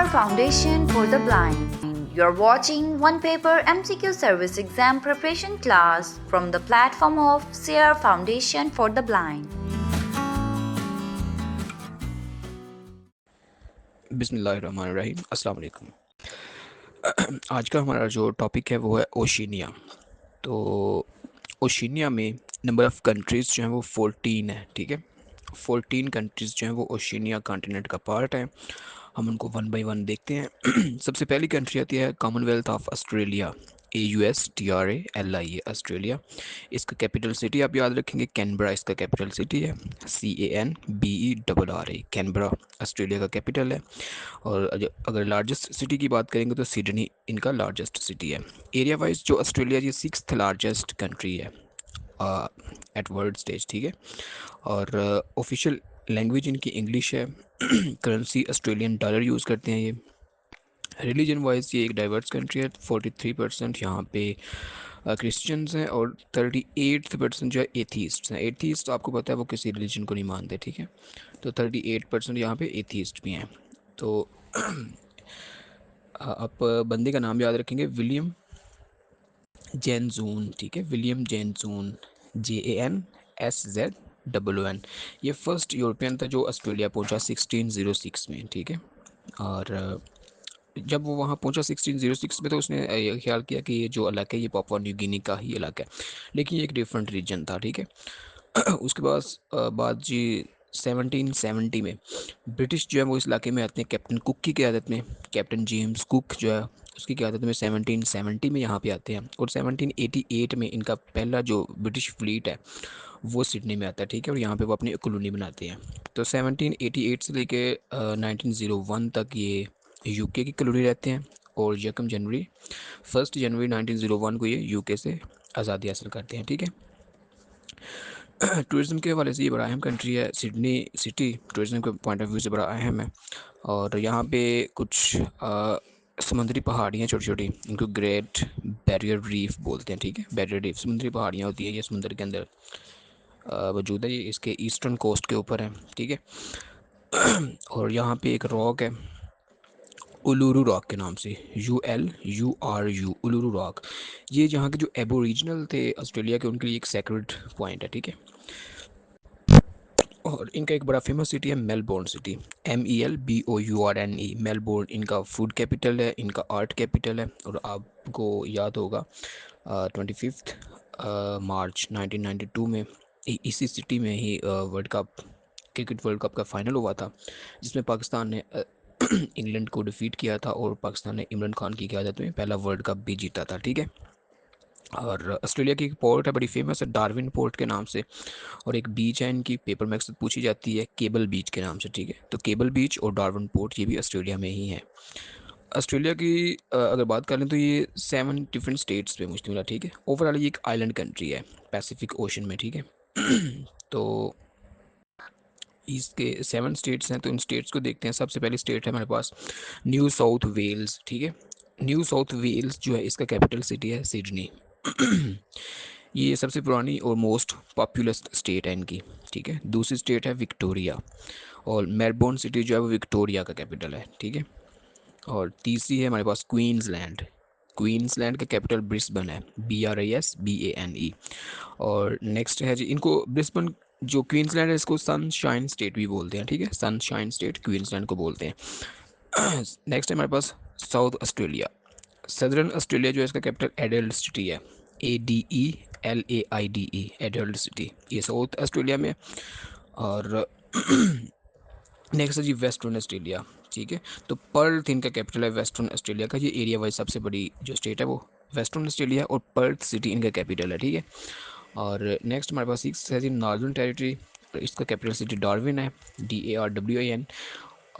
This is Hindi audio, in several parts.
CR Foundation for the Blind. You're watching one paper MCQ service exam preparation class from the platform of CR Foundation for the Blind. बिस्मिल्लाहिर्रहमानिर्रहीम अस्सलाम वालेकुम। आज का हमारा जो टॉपिक है वो है ओशिनिया। तो ओशिनिया में नंबर ऑफ़ कंट्रीज़ जो हैं वो 14 है, ठीक है। 14 कंट्रीज़ जो हैं वो ओशिनिया कॉन्टिनेंट का पार्ट है। हम उनको वन बाय वन देखते हैं। सबसे पहली कंट्री आती है Commonwealth of Australia, AUSTRALIA Australia. इसका कैपिटल सिटी आप याद रखेंगे, कैनबरा इसका कैपिटल सिटी है, CANBERRA कैनबरा ऑस्ट्रेलिया का कैपिटल है। और अगर लार्जेस्ट सिटी की बात करेंगे तो सिडनी इनका लार्जेस्ट सिटी है। एरिया वाइज जो ऑस्ट्रेलिया की 6th लार्जेस्ट कंट्री है एट वर्ल्ड स्टेज, ठीक है। और ऑफिशियल लैंग्वेज इनकी इंग्लिश है। करेंसी ऑस्ट्रेलियन डॉलर यूज़ करते हैं ये। रिलीजन वाइज ये एक डाइवर्स कंट्री है। 43% यहाँ पे क्रिश्चियंस हैं और 38% जो है एथीस्ट हैं। एथीस्ट आपको पता है वो किसी रिलीजन को नहीं मानते, ठीक है। तो 38% यहाँ पे एथीस्ट भी हैं। तो आप बंदे का नाम याद रखेंगे, विलियम जैनजून, ठीक है। William Janszoon, JANSZOON। ये फर्स्ट यूरोपियन था जो ऑस्ट्रेलिया पहुंचा 1606 में, ठीक है। और जब वो वहाँ पहुंचा 1606 में तो उसने ये ख्याल किया कि ये जो इलाका है ये पापुआ न्यू गिनी का ही इलाका है, लेकिन ये एक डिफरेंट रीजन था, ठीक है। उसके बाद जी 1770 में ब्रिटिश जो है वो इस इलाके में आते हैं कैप्टन कुक की क़यादत में। कैप्टन जेम्स कुक जो है उसकी क़यादत में 1770 में यहाँ पे आते हैं। और 1788 में इनका पहला जो ब्रिटिश फ्लीट है वो सिडनी में आता है, ठीक है। और यहाँ पे वो अपनी कॉलोनी बनाते हैं। तो 1788 से लेके 1901 तक ये यूके की कॉलोनी रहते हैं। और 1 जनवरी 1901 को ये यूके से आज़ादी हासिल करते हैं, ठीक है। टूरिज़्म के हवाले से ये बड़ा अहम कंट्री है। सिडनी सिटी टूरिज़्म के पॉइंट ऑफ व्यू से बड़ा अहम है। और यहाँ पे कुछ समुद्री पहाड़ियाँ छोटी छोटी, इनको ग्रेट बैरियर रीफ बोलते हैं, ठीक है। बैरियर रीफ समुद्री पहाड़ियाँ होती हैं, ये समुद्र के अंदर मौजूद है। ये इसके ईस्टर्न कोस्ट के ऊपर है, ठीक है। और यहाँ पे एक रॉक है उलूरू रॉक के नाम से, ULURU उलूरू रॉक। ये जहाँ के जो एबोरिजिनल थे ऑस्ट्रेलिया के उनके लिए एक सेक्रेड पॉइंट है, ठीक है। और इनका एक बड़ा फेमस सिटी है मेलबोर्न सिटी, MELBOURNE मेलबोर्न इनका फूड कैपिटल है, इनका आर्ट कैपिटल है। और आपको याद होगा 25 मार्च 1992 में इसी सिटी में ही क्रिकेट वर्ल्ड कप का फाइनल हुआ था, जिसमें पाकिस्तान ने इंग्लैंड को डिफीट किया था और पाकिस्तान ने इमरान खान की क़यादत में पहला वर्ल्ड कप भी जीता था, ठीक है। और ऑस्ट्रेलिया की एक पोर्ट है बड़ी फेमस है डार्विन पोर्ट के नाम से। और एक बीच है इनकी, पेपर में अक्सर पूछी जाती है, केबल बीच के नाम से, ठीक है। तो केबल बीच और डार्विन पोर्ट ये भी ऑस्ट्रेलिया में ही है। ऑस्ट्रेलिया की अगर बात करें तो ये 7 डिफरेंट स्टेट्स पे मुश्तमिल है, ठीक है। ओवरऑल ये एक आइलैंड कंट्री है पैसिफिक ओशन में, ठीक है। तो इसके 7 स्टेट्स हैं, तो इन स्टेट्स को देखते हैं। सबसे पहली स्टेट है हमारे पास न्यू साउथ वेल्स, ठीक है। न्यू साउथ वेल्स जो है इसका कैपिटल सिटी है सिडनी। ये सबसे पुरानी और मोस्ट पॉपुलस स्टेट है इनकी, ठीक है। दूसरी स्टेट है विक्टोरिया, और मेलबोर्न सिटी जो है वो विक्टोरिया का कैपिटल है, ठीक है। और तीसरी है हमारे पास क्वींसलैंड। क्वींसलैंड का कैपिटल ब्रिस्बन है, BRISBANE। और नेक्स्ट है जी, इनको ब्रिस्बन जो क्वींसलैंड है इसको सनशाइन स्टेट भी बोलते हैं, ठीक है। सनशाइन स्टेट क्वींसलैंड को बोलते हैं। नेक्स्ट है हमारे पास साउथ ऑस्ट्रेलिया। सदर्न ऑस्ट्रेलिया जो है इसका कैपिटल एडल्ट सिटी है, ADELAIDE एडल्ट सिटी, ये साउथ ऑस्ट्रेलिया में। और नेक्स्ट है जी वेस्टर्न ऑस्ट्रेलिया, ठीक है। तो पर्थ इनका कैपिटल है वेस्टर्न ऑस्ट्रेलिया का। ये एरिया वाइज सबसे बड़ी जो स्टेट है वो वेस्टर्न ऑस्ट्रेलिया, और पर्थ सिटी इनका कैपिटल है, ठीक है। और नेक्स्ट हमारे पास 6 है जी नॉर्दर्न टेरिटरी। इसका कैपिटल सिटी डार्विन है, DARWIN।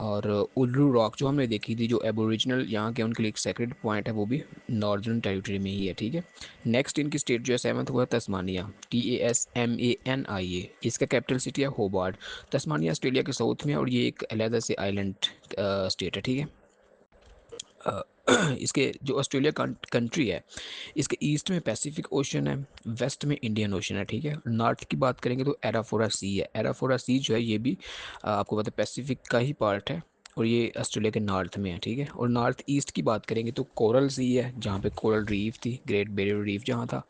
और उल्लू रॉक जो हमने देखी थी, जो एबोरिजिनल यहाँ के उनके लिए एक सेक्रेट पॉइंट है, वो भी नॉर्दर्न टेरिटरी में ही है, ठीक है। नेक्स्ट इनकी स्टेट जो है 7th हुआ तस्मानिया, TASMANIA। इसका कैपिटल सिटी है होबार्ट। तस्मानिया ऑस्ट्रेलिया के साउथ में है और ये एक अलहदा से आइलैंड स्टेट है, ठीक है। इसके जो ऑस्ट्रेलिया कंट्री है, इसके ईस्ट में पैसिफिक ओशन है, वेस्ट में इंडियन ओशन है, ठीक है। नॉर्थ की बात करेंगे तो एराफोरा सी है। एराफोरा सी जो है ये भी आपको पता है पैसिफिक का ही पार्ट है। और ये ऑस्ट्रेलिया के नॉर्थ में है, ठीक है। और नॉर्थ ईस्ट की बात करेंगे तो कोरल सी है, जहाँ पे कोरल रीफ थी, ग्रेट बैरियर रीफ जहाँ था,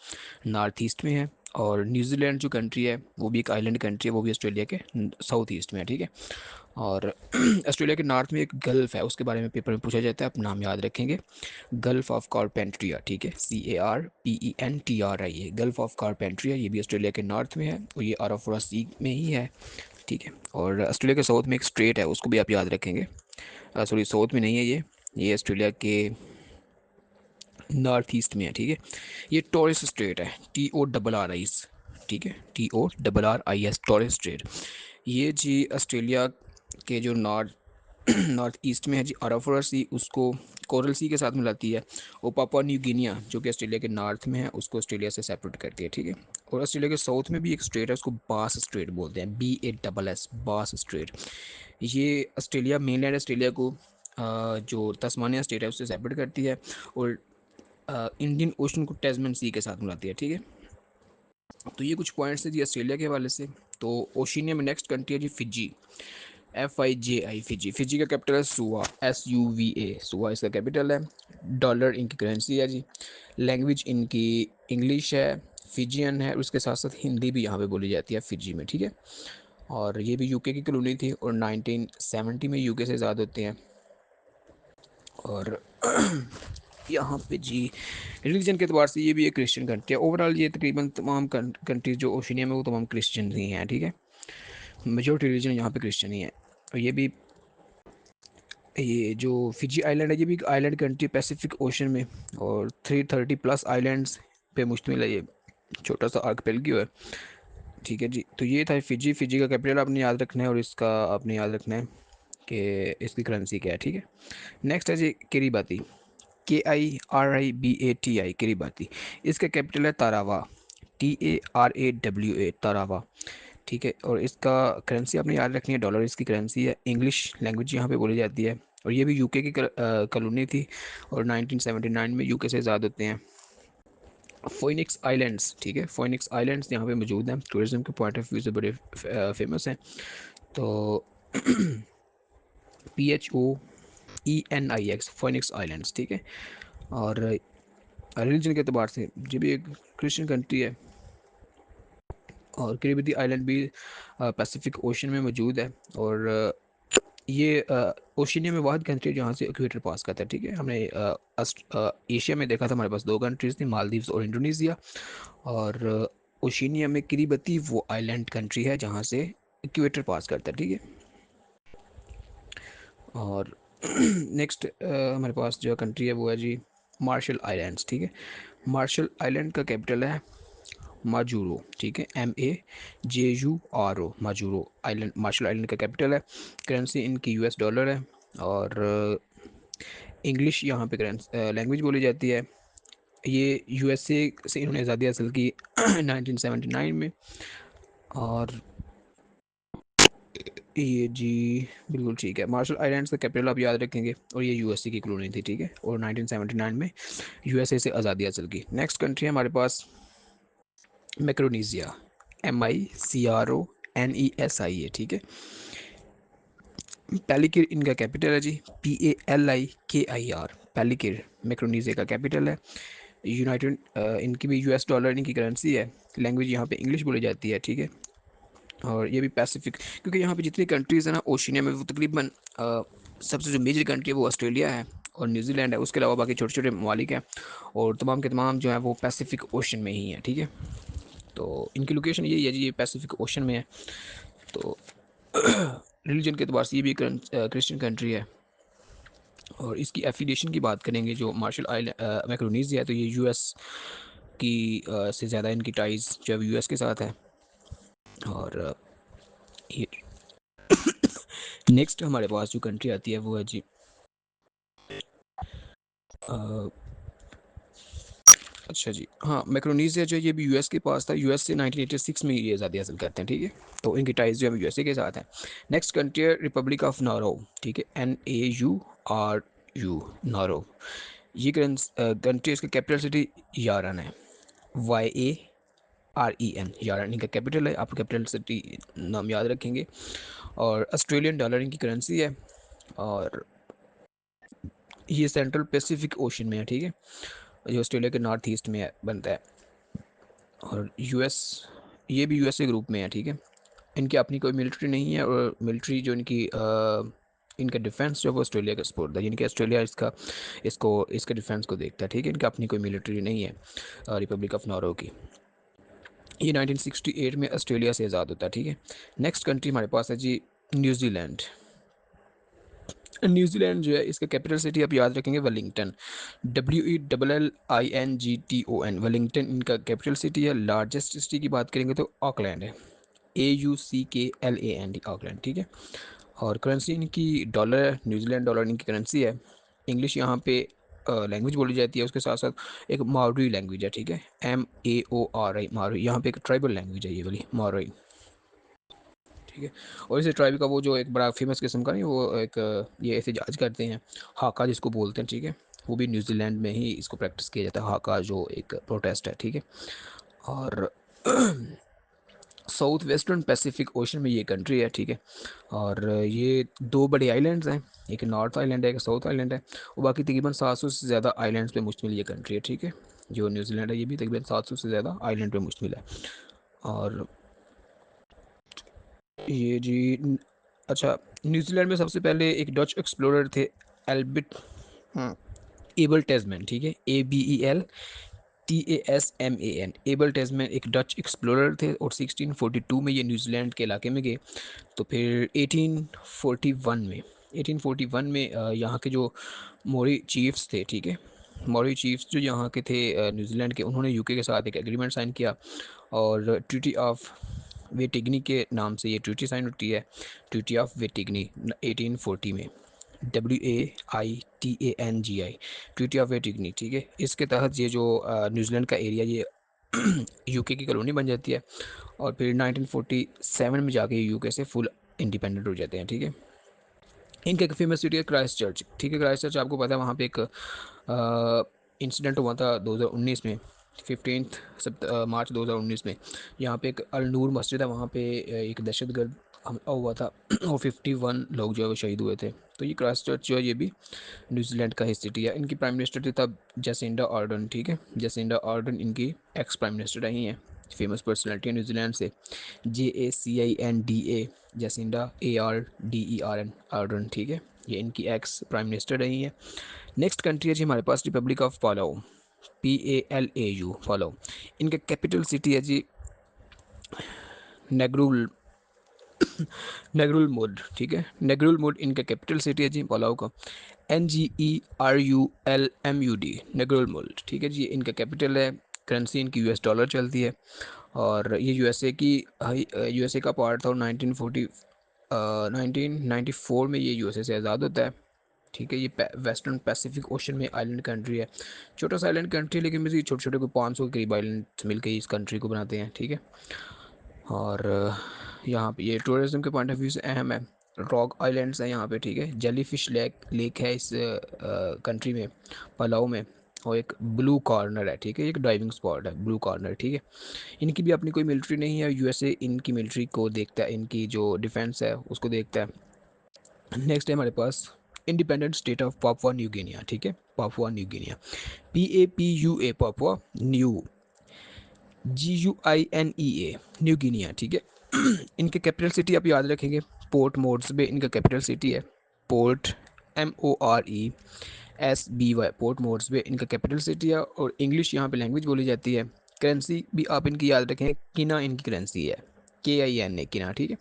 नॉर्थ ईस्ट में है। और न्यूजीलैंड जो कंट्री है वो भी एक आइलैंड कंट्री है, वो भी ऑस्ट्रेलिया के साउथ ईस्ट में है, ठीक है। और ऑस्ट्रेलिया के नॉर्थ में एक गल्फ़ है, उसके बारे में पेपर में पूछा जाता है, आप नाम याद रखेंगे, गल्फ़ ऑफ कारपेंट्रिया, ठीक है, CARPENTRI, ये गल्फ़ ऑफ कारपेंट्रिया, ये भी ऑस्ट्रेलिया के नॉर्थ में है और ये आराफोरा सी में ही है, ठीक है। और ऑस्ट्रेलिया के साउथ में एक स्ट्रेट है, उसको भी आप याद रखेंगे, सॉरी साउथ में नहीं है ये ऑस्ट्रेलिया के नॉर्थ ईस्ट में है, ठीक है। ये टॉरेस स्ट्रेट है, TORRIS, ठीक है, TORRIS, टॉरेस स्ट्रेट। ये जी ऑस्ट्रेलिया के जो नॉर्थ ईस्ट में है जी अराफोरा सी, उसको कोरल सी के साथ मिलाती है। और पापुआ न्यू गिनिया जो कि ऑस्ट्रेलिया के नॉर्थ में है, उसको ऑस्ट्रेलिया से सेपरेट करती है, ठीक है। और ऑस्ट्रेलिया के साउथ में भी एक स्ट्रेट है, उसको बास स्ट्रेट बोलते हैं, BASS, बास स्ट्रेट। ये ऑस्ट्रेलिया, मेनलैंड ऑस्ट्रेलिया को जो तस्मानिया स्टेट है उससे सेपरेट करती है, और इंडियन ओशन को टेस्मन सी के साथ मिलाती है, ठीक है। तो ये कुछ पॉइंट्स हैं जी ऑस्ट्रेलिया के हवाले से। तो ओशिनिया में नेक्स्ट कंट्री है जी फिजी, FIJI, फिजी। फिजी का कैपिटल है सुआ, SUVA, सुआ इसका कैपिटल है। डॉलर इनकी करेंसी है जी। लैंग्वेज इनकी इंग्लिश है, फिजियन है, उसके साथ साथ हिंदी भी यहाँ पे बोली जाती है फिजी में, ठीक है। और ये भी यूके की कॉलोनी थी और 1970 में यूके से आज़ाद होते हैं। और यहाँ पे जी रिलीजन के अतबार से ये भी एक क्रिश्चियन कंट्री है। ओवरऑल ये तकरीबन तमाम कंट्रीज जो ओशिनिया में वो तमाम क्रिश्चियन ही हैं, ठीक है। मेजोरिटी रिलीजन यहाँ पे क्रिश्चियन ही है। और ये भी, ये जो फिजी आइलैंड है ये भी एक आइलैंड कंट्री पैसिफिक ओशन में, और 330 प्लस आइलैंड्स पे मुश्तमिल है, ये छोटा सा आर्कपेलगियो है, ठीक है जी। तो ये था फिजी। फिजी का कैपिटल आपने याद रखना है और इसका आपने याद रखना है कि इसकी करेंसी क्या है, ठीक है। नेक्स्ट है जी किरीबाती, KIRIBATI, किरीबाती। इसका कैपिटल है तारावा, TARAWA, तारावा, ठीक है। और इसका करेंसी आपने याद रखनी है, डॉलर इसकी करेंसी है। इंग्लिश लैंग्वेज यहाँ पे बोली जाती है। और ये भी यूके की कॉलोनी थी और 1979 में यूके से आज़ाद होते हैं। फोइनिक्स आइलैंड्स, ठीक है, फोइनिक्स आइलैंड्स यहाँ पे मौजूद हैं, टूरिज्म के पॉइंट ऑफ व्यू से बड़े फेमस हैं। तो PHOENIX, फोइनिक्स आइलैंड्स, ठीक है। और रिलीजन के अतबार से ये भी एक क्रिश्चियन कंट्री है। और किरिबती आइलैंड भी पैसिफिक ओशन में मौजूद है। और ये ओशिनिया में वाहिद कंट्री जहाँ से इक्वेटर पास करता है, ठीक है। हमने एशिया में देखा था, हमारे पास दो कंट्रीज़ थी, मालदीव्स और इंडोनेशिया। और ओशिनिया में किरिबती वो आइलैंड कंट्री है जहाँ से इक्वेटर पास करता है, ठीक है। और नेक्स्ट हमारे पास जो कंट्री है वो है जी मार्शल आइलैंड्स, ठीक है। मार्शल आइलैंड का कैपिटल है माजूरो, ठीक है, MAJURO, माजूरो आइलैंड, मार्शल आइलैंड का कैपिटल है। करेंसी इनकी US डॉलर है। और इंग्लिश यहाँ पे करेंसी लैंग्वेज बोली जाती है। ये USA से इन्होंने आज़ादी हासिल की 1979 में। और ये जी बिल्कुल ठीक है, मार्शल आइलैंड्स का कैपिटल आप याद रखेंगे। और ये USA की कॉलोनी थी, ठीक है। और 1979 में USA से आज़ादी हासिल की। नेक्स्ट कंट्री है हमारे पास मैक्रोनीसिया, MICRONESIA, ठीक है। पैलिकिर इनका कैपिटल है जी, PALIKIR, पैलिकिर मैक्रोनीसिया का कैपिटल है। यूनाइटेड इनकी भी US डॉलर इनकी करेंसी है। लैंग्वेज यहाँ पे इंग्लिश बोली जाती है, ठीक है। और ये भी पैसिफिक, क्योंकि यहाँ पे जितनी कंट्रीज़ हैं ना ओशिनिया में, वो तकरीबन सबसे जो मेजर कंट्री है वो ऑस्ट्रेलिया है और न्यूजीलैंड है, उसके अलावा बाकी छोटे छोटे ममालिक हैं। और तमाम के तमाम जो है वो पैसिफिक ओशन में ही हैं, ठीक है। तो इनकी लोकेशन यही है जी, ये पैसिफिक ओशन में है। तो रिलीजन के अतबार से ये भी क्रिश्चियन कंट्री है। और इसकी एफिलिएशन की बात करेंगे, जो मार्शल आइलैंड मैक्रोनीसिया है, तो ये US की से ज़्यादा इनकी टाइज जो है US के साथ है। और ये नेक्स्ट हमारे पास जो कंट्री आती है वो है जी अच्छा जी, हाँ, मैक्रोनीसिया जो ये भी US के पास था। US से 1986 में ये आज़ादी हासिल करते हैं, ठीक है। तो इनकी टाइज जो है USA के साथ है। नेक्स्ट कंट्री है रिपब्लिक ऑफ नारो, ठीक है, NAURU, नारो। ये कंट्री, इसका कैपिटल सिटी यारन है, YAREN, यारन इनका कैपिटल है। आप कैपिटल सिटी नाम याद रखेंगे। और ऑस्ट्रेलियन डॉलर इनकी करेंसी है। और ये सेंट्रल पैसिफिक ओशन में है, ठीक है, जो ऑस्ट्रेलिया के नॉर्थ ईस्ट में बनता है। और यूएस, ये भी यूएसए ग्रुप में है, ठीक है। इनकी अपनी कोई मिलिट्री नहीं है, और मिलिट्री जो इनकी इनका डिफेंस जो है वो ऑस्ट्रेलिया का सपोर्ट है, यानी कि ऑस्ट्रेलिया इसके डिफेंस को देखता है, ठीक है। इनका अपनी कोई मिलिट्री नहीं है रिपब्लिक ऑफ नॉर्वे की। ये 1968 में ऑस्ट्रेलिया से आज़ाद होता है, ठीक है। नेक्स्ट कंट्री हमारे पास है जी न्यूजीलैंड। न्यूजीलैंड जो है इसका कैपिटल सिटी आप याद रखेंगे वेलिंगटन, WELLINGTON, वेलिंगटन इनका कैपिटल सिटी है। लार्जेस्ट सिटी की बात करेंगे तो ऑकलैंड है, AUCKLAND, ऑकलैंड, ठीक है। और करेंसी इनकी डॉलर है, न्यूजीलैंड डॉलर इनकी करेंसी है। इंग्लिश यहाँ पे लैंग्वेज बोली जाती है, उसके साथ साथ एक माओरी लैंग्वेज है, ठीक है, MAORI, माओरी, यहाँ पे एक ट्राइबल लैंग्वेज है ये वाली माओरी, ठीक है। और इस ट्राइब का वो जो एक बड़ा फेमस किस्म का नहीं, वो एक ये एहतजाज करते हैं, हाका जिसको बोलते हैं, ठीक है। वो भी न्यूजीलैंड में ही इसको प्रैक्टिस किया जाता है, हाका जो एक प्रोटेस्ट है, ठीक है। और साउथ वेस्टर्न पैसिफिक ओशन में ये कंट्री है, ठीक है। और ये दो बड़े आइलैंड्स हैं, एक नॉर्थ आइलैंड है, एक साउथ आइलैंड है, और बाकी तकरीबन 700 से ज़्यादा आइलैंड्स पे मुश्तमिल ये कंट्री है, ठीक है। जो न्यूजीलैंड है ये भी तकरीबन 700 से ज़्यादा आइलैंड पे मुश्तमिल है। और ये जी, अच्छा, न्यूजीलैंड में सबसे पहले एक डच एक्सप्लोरर थे, एल्बिट एबल टेस्मैन, ठीक है, ABELTASMAN, एबल टेस्मैन एक डच एक्सप्लोरर थे, और 1642 में ये न्यूजीलैंड के इलाके में गए। तो फिर 1841 में यहाँ के जो मोरी चीफ्स थे, ठीक है, मोरी चीफ्स जो यहाँ के थे न्यूजीलैंड के, उन्होंने यूके के साथ एक एग्रीमेंट साइन किया, और ट्रीटी ऑफ वेटिग्नी के नाम से ये ट्रीटी साइन होती है, ट्रीटी ऑफ वेटिग्नी 1840 में, WAITANGI, ट्रीटी ऑफ वेटिग्नी, ठीक है। इसके तहत ये जो न्यूजीलैंड का एरिया ये यूके की कॉलोनी बन जाती है, और फिर 1947 में जाके यूके से फुल इंडिपेंडेंट हो जाते हैं, ठीक है। इनका एक फेमस सिटी है क्राइस्ट चर्च, ठीक है। क्राइस्ट चर्च आपको पता है, वहाँ पे एक इंसिडेंट हुआ था 2019 में, 15 मार्च 2019 में। यहाँ पे एक अल नूर मस्जिद है, वहाँ पे एक दहशतगर्द हमला हुआ था और 51 लोग जो है वो शहीद हुए थे। तो ये क्राइस्ट चर्च जो है ये भी न्यूजीलैंड का ही सिटी है। इनकी प्राइम मिनिस्टर थी तब जैसिंडा आर्डन, ठीक है। जैसिंडा आर्डन इनकी एक्स प्राइम मिनिस्टर रही हैं, फेमस पर्सनैलिटी है न्यूजीलैंड से, JACINDA, जैसिंडा ARDERN, आर्डन, ठीक है। ये इनकी एक्स प्राइम मिनिस्टर रही हैं। नेक्स्ट कंट्री है जी हमारे पास रिपब्लिक ऑफ पालाऊ, PALAU, पालाऊ। इनका कैपिटल सिटी है जी नेग्रुल नेग्रुल मुड, ठीक है। नेग्रुल मुड इनका कैपिटल सिटी है जी पालाऊ का, NGERULMUD, नेग्रुल मुड, ठीक है जी, इनका कैपिटल है। करेंसी इनकी US डॉलर चलती है, और ये यूएसए का पार्ट था, और 1994 में ये यूएसए से आज़ाद होता है, ठीक है। ये वेस्टर्न पैसिफिक ओशन में आइलैंड कंट्री है, छोटा सा आइलैंड कंट्री, लेकिन भी छोटे छोटे कोई 500 के करीब आइलैंड मिलकर इस कंट्री को बनाते हैं, ठीक है। और यहाँ पे ये टूरिज्म के पॉइंट ऑफ व्यू से अहम है। रॉक आइलैंड्स हैं यहाँ पे, ठीक है। जेली फिश लेक है इस कंट्री में, पलाऊ में। और एक ब्लू कॉर्नर है, ठीक है, एक डाइविंग स्पॉट है ब्लू कॉर्नर, ठीक है। इनकी भी अपनी कोई मिलिट्री नहीं है, यूएसए इनकी मिलिट्री को देखता है, इनकी जो डिफेंस है उसको देखता है। नेक्स्ट है हमारे पास independent state of Papua New Guinea, ठीक है, Papua New Guinea, PAPUA, Papua New GUINEA, New Guinea, ठीक है। इनके कैपिटल सिटी आप याद रखेंगे, पोर्ट मोर्सबे इनका कैपिटल सिटी है, पोर्ट MORESBY, पोर्ट मोर्सबे इनका कैपिटल सिटी है। और इंग्लिश यहाँ पे लैंग्वेज बोली जाती है। करेंसी भी आप इनकी याद रखें, किना इनकी करेंसी है, KINA, किना, ठीक है।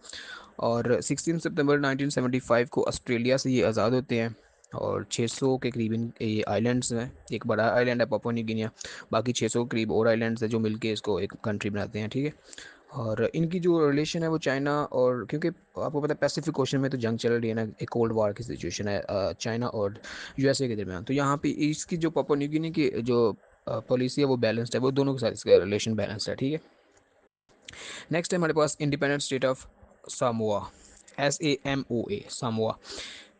और 16 सितंबर 1975 को ऑस्ट्रेलिया से ये आज़ाद होते हैं, और 600 के करीब ये आइलैंड्स हैं। एक बड़ा आइलैंड है पापुआ न्यू गिनिया, बाकी 600 के करीब और आइलैंड्स हैं जो मिलके इसको एक कंट्री बनाते हैं, ठीक है। और इनकी जो रिलेशन है वो चाइना, और क्योंकि आपको पता है पैसिफिक ओशन में तो जंग चल रही है ना, एक कोल्ड वार की सिचुएशन है चाइना और यूएसए के दरमियान। तो यहाँ पे इसकी जो पापुआ न्यू गिनी की जो पॉलिसी है वो बैलेंस्ड है, वो दोनों के साथ इसका रिलेशन बैलेंस्ड है, ठीक है। नेक्स्ट है हमारे पास independent state of Samoa, SAMOA, Samoa.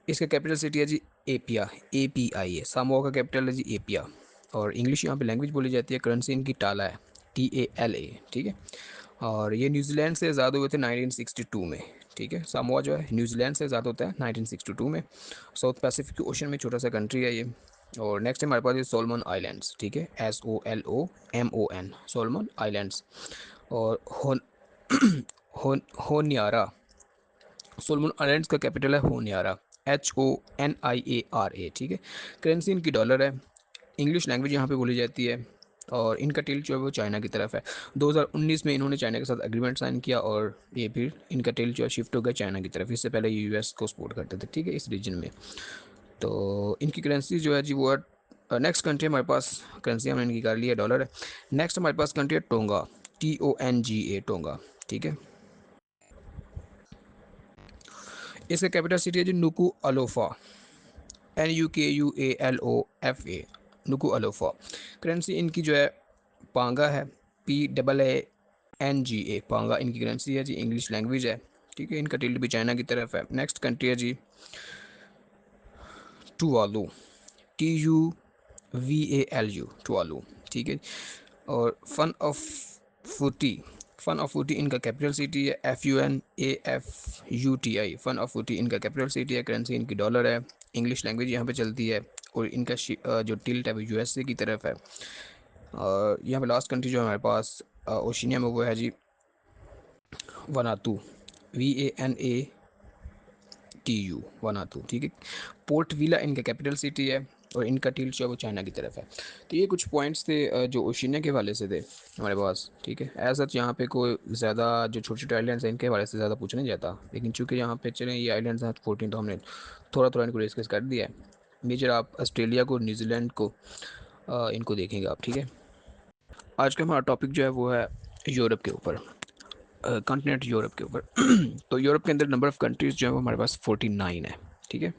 इसका कैपिटल सिटी है जी एपिया, APIA, सामोआ का कैपिटल है जी एपिया। और इंग्लिश यहाँ पे लैंग्वेज बोली जाती है, करेंसी इनकी टाला है, TALA, ठीक है। और ये न्यूजीलैंड से आज़ाद हुए थे 1962 में, ठीक है। सामोआ जो है न्यूजीलैंड से ज़्यादा होता है 1962 में। साउथ पैसिफिक ओशन में छोटा सा कंट्री है ये। और नेक्स्ट है हमारे पास ये सोलमन आइलैंड्स, ठीक है, SOLOMON, सोलमन आइलैंड्स। और होनियारा, सोलमन आइलैंड्स का कैपिटल है होनियारा, HONIARA, ठीक है। करेंसी इनकी डॉलर है। इंग्लिश लैंग्वेज यहाँ पे बोली जाती है। और इनका टिल्ट जो है वो चाइना की तरफ है। 2019 में इन्होंने चाइना के साथ एग्रीमेंट साइन किया और ये फिर इनका टिल्ट जो है शिफ्ट हो गया चाइना की तरफ। इससे पहले ये US को सपोर्ट करते थे, ठीक है, इस रीजन में। तो इनकी करेंसी जो है जी वो है, नेक्स्ट कंट्री हमारे पास, करेंसी हमने इनकी कर ली है, डॉलर है। नेक्स्ट हमारे पास कंट्री है टोंगा, TONGA, टोंगा, ठीक है। इसका कैपिटल सिटी है जी नुकू अलोफा, NUKUALOFA, नुकू अलोफा। करेंसी इनकी जो है पांगा है, PAANGA, पांगा इनकी करेंसी है जी, इंग्लिश लैंग्वेज है, ठीक है। इनका टिल्ट भी चाइना की तरफ है। नेक्स्ट कंट्री है जी टुवालू, TUVALU, टुवालू, ठीक है। और फन ऑफ फूटी इनका कैपिटल सिटी है, FUNAFUTI, फन ऑफ फूटी इनका कैपिटल सिटी है। करेंसी इनकी डॉलर है। इंग्लिश लैंग्वेज यहाँ पे चलती है। और इनका जो टिल्ट है वो USA की तरफ है। और यहाँ पे लास्ट कंट्री जो है हमारे पास ओशिनिया में, वो है जी वनातू, WANATU, वनातू, ठीक है। पोर्ट विला इनका कैपिटल सिटी है। और इनका टिल्ट जो है वो चाइना की तरफ है। तो ये कुछ पॉइंट्स थे जो ओशिनिया के हवाले से थे हमारे पास, ठीक है। ऐसा यहाँ पे कोई ज़्यादा जो छोटे छोटे आइलैंड्स हैं इनके हवाले से ज़्यादा पूछा नहीं जाता, लेकिन चूँकि यहाँ पे चले ये आइलैंड्स हैं 14, तो हमने थोड़ा थोड़ा इनको डिस्कस कर दिया है। मेजर आप ऑस्ट्रेलिया को, न्यूजीलैंड को, इनको देखेंगे आप, ठीक है। आज का हमारा टॉपिक जो है वो है यूरोप के ऊपर, कॉन्टिनेंट यूरोप के ऊपर। तो यूरोप के अंदर नंबर ऑफ़ कंट्रीज़ जो है वो हमारे पास 49 है, ठीक है।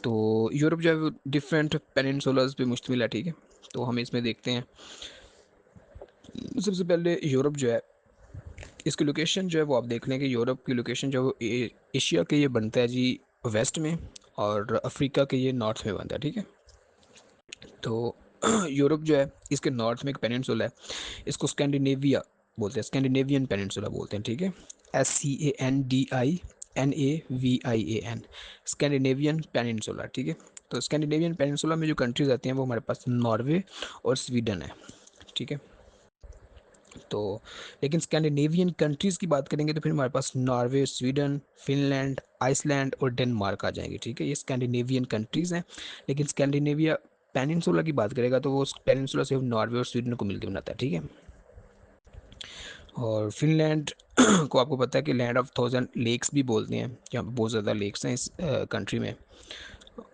तो यूरोप जो है वो डिफरेंट पेनिनसुलास पे मुश्तमिल है, ठीक है। तो हम इसमें देखते हैं, सबसे पहले यूरोप जो है, इसकी लोकेशन जो है वो आप देख लें कि यूरोप की लोकेशन जो है वो एशिया के ये बनता है जी वेस्ट में, और अफ्रीका के ये नॉर्थ में बनता है, ठीक है। तो यूरोप जो है इसके नॉर्थ में एक पेनिनसुला है, इसको स्कैंडिनेविया बोलते हैं, स्कैंडिनेवियन पेनिनसुला बोलते हैं, ठीक है। SCANDINAVIAN, स्कैंडिनेवियन पेनिनसुला, ठीक है। तो स्कैंडिनेवियन पेनिनसुला में जो कंट्रीज आती हैं वो हमारे पास नॉर्वे और स्वीडन है, ठीक है। तो लेकिन स्कैंडिनेवियन कंट्रीज़ की बात करेंगे तो फिर हमारे पास नॉर्वे, स्वीडन, फिनलैंड, आइसलैंड और डेनमार्क आ जाएंगे, ठीक है। ये स्कैंडिनेवियन कंट्रीज़ हैं। लेकिन स्कैंडिनेविया पेनिनसुला की बात करेगा तो वो पेनिनसुला सिर्फ नॉर्वे और स्वीडन को मिलकर बनाता है, ठीक है। और फिनलैंड को आपको पता है कि लैंड ऑफ 1000 लेक्स भी बोलते हैं, यहाँ पर बहुत ज़्यादा लेक्स हैं इस कंट्री में।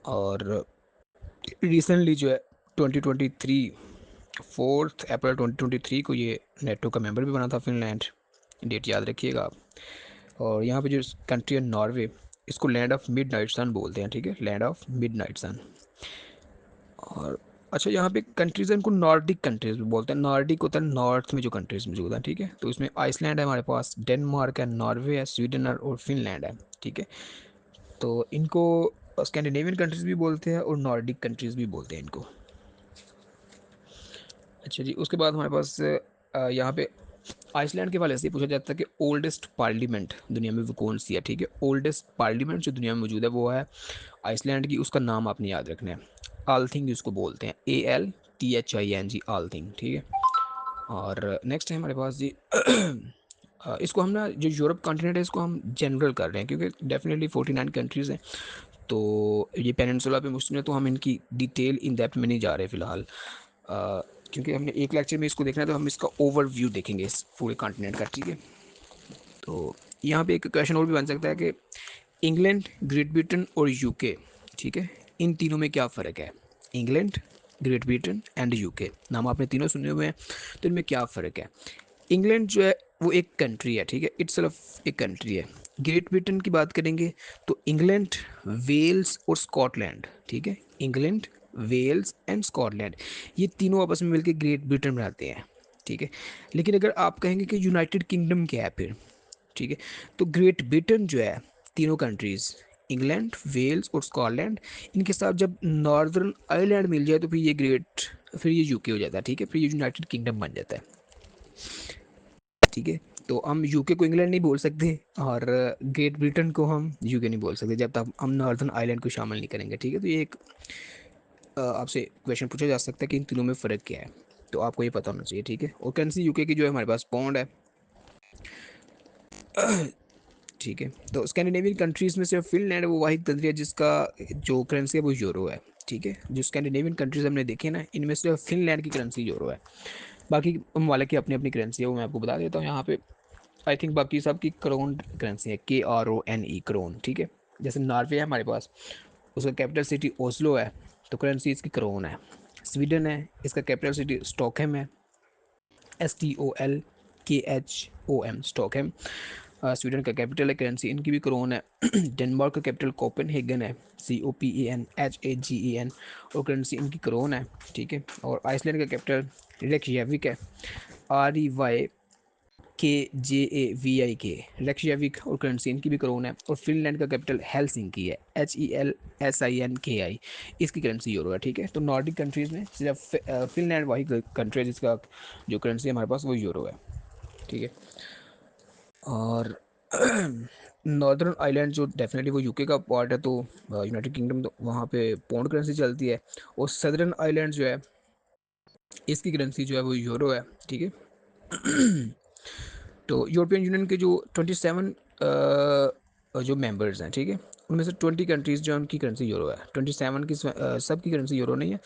और रिसेंटली जो है 2023, 4 अप्रैल 2023 को ये नेटो का मेंबर भी बना था फिनलैंड, डेट याद रखिएगा आप। और यहाँ पे जो कंट्री है नॉर्वे, इसको लैंड ऑफ मिड नाइट सन बोलते हैं, ठीक है, लैंड ऑफ मिड नाइट सन। और अच्छा, यहाँ पे कंट्रीज़ हैं इनको नॉर्डिक कंट्रीज़ भी बोलते हैं। नॉर्डिक होता है नॉर्थ में जो कंट्रीज़ मौजूद हैं, ठीक है। तो इसमें आइसलैंड है हमारे पास, डेनमार्क है, नॉर्वे है, स्वीडन है और फिनलैंड है, ठीक है। तो इनको स्कैंडिनेवियन कंट्रीज़ भी बोलते हैं और नॉर्डिक कंट्रीज़ भी बोलते हैं इनको। अच्छा जी, उसके बाद हमारे पास यहाँ पे आइसलैंड के वाले से पूछा जाता है कि ओल्डेस्ट पार्लियामेंट दुनिया में वो कौन सी है, ठीक है। ओल्डेस्ट पार्लियामेंट जो दुनिया में मौजूद है वो है आइसलैंड की, उसका नाम आपने याद रखना है, आलथिंग उसको बोलते हैं, ALTHING, आलथिंग, ठीक है। और नेक्स्ट है हमारे पास जी इसको हम ना, जो यूरोप कॉन्टिनेंट है इसको हम जनरल कर रहे हैं क्योंकि डेफिनेटली 49 कंट्रीज़ हैं। तो ये पेनिनसुला पे मुश्किल है, तो हम इनकी डिटेल इन डेप्थ में नहीं जा रहे फ़िलहाल, क्योंकि हमने एक लेक्चर में इसको देखना है, तो हम इसका ओवरव्यू देखेंगे इस पूरे कॉन्टिनेंट का, ठीक है। तो यहाँ पे एक क्वेश्चन और भी बन सकता है कि इंग्लैंड, ग्रेट ब्रिटेन और यूके, ठीक है, इन तीनों में क्या फ़र्क है। England, great Britain and UK, नाम आपने तीनों सुने हुए हैं, तो इनमें क्या फ़र्क है। इंग्लैंड जो है वो एक कंट्री है, ठीक है, इट्सल्फ एक कंट्री है। ग्रेट ब्रिटेन की बात करेंगे तो इंग्लैंड, वेल्स और स्कॉटलैंड, ठीक है। इंग्लैंड, वेल्स एंड स्कॉटलैंड, ये तीनों आपस में मिलकर ग्रेट ब्रिटेन बनाते हैं, ठीक है। लेकिन अगर आप कहेंगे कि यूनाइटेड किंगडम क्या है फिर, ठीक है, तो ग्रेट ब्रिटेन जो है, तीनों कंट्रीज़ इंग्लैंड, वेल्स और स्कॉटलैंड, इनके साथ जब नॉर्दर्न आयरलैंड मिल जाए तो फिर ये यूके हो जाता है, ठीक है, फिर ये यूनाइटेड किंगडम बन जाता है, ठीक है। तो हम यूके को इंग्लैंड नहीं बोल सकते और ग्रेट ब्रिटेन को हम यूके नहीं बोल सकते जब तक हम नॉर्दर्न आइलैंड को शामिल नहीं करेंगे, ठीक है। तो ये एक आपसे क्वेश्चन पूछा जा सकता है कि इन तीनों में फ़र्क क्या है, तो आपको ये पता होना चाहिए, ठीक है। और करेंसी यूके की जो है हमारे पास पौंड है, ठीक है। तो स्कैंडिनेवियन कंट्रीज़ में सिर्फ फिनलैंड है वो वाहिद कंट्री है जिसका जो करेंसी है वो यूरो है, ठीक है। जो स्कैंडिनेवियन कंट्रीज़ हमने देखे ना, इनमें सिर्फ फिनलैंड की करेंसी यूरो है, बाकी ममालिक की अपनी अपनी करेंसी है, वो मैं आपको बता देता हूँ यहाँ पे। आई थिंक बाकी सब की क्रोन करेंसी है, KRONE क्रोन, ठीक है। जैसे नॉर्वे है हमारे पास, उसका कैपिटल सिटी ओस्लो है, तो करेंसी इसकी क्रोन है। स्वीडन है, इसका कैपिटल सिटी स्टॉकहेम है, STOLKHOM स्टॉकहेम, स्वीडन का कैपिटल है, करेंसी इनकी भी क्रोन है। डेनमार्क का कैपिटल कोपेनहेगन है, COPENHAGEN, और करेंसी इनकी क्रोन है, ठीक है। और आइसलैंड का कैपिटल रेकयाविक है, REYKJAVIK, रेकयाविक, और करेंसी इनकी भी क्रोन है। और फिनलैंड का कैपिटल हेलसिंकी है, HELSINKI, इसकी करेंसी यूरो है, ठीक है। तो नॉर्डिक कंट्रीज़ में सिर्फ फिनलैंड वही कंट्री है जिसका जो करेंसी है हमारे पास वो यूरो है, ठीक है। और नॉर्दर्न आइलैंड जो डेफिनेटली वो यूके का पार्ट है, तो यूनाइटेड किंगडम, तो वहाँ पे पाउंड करेंसी चलती है। और सदर्न आइलैंड जो है इसकी करेंसी जो है वो यूरो है, ठीक है। तो यूरोपियन यूनियन के जो 27 जो मेंबर्स हैं, ठीक है, उनमें से 20 कंट्रीज़ जो उनकी करेंसी यूरो है। 27 की सब की करेंसी यूरो नहीं है,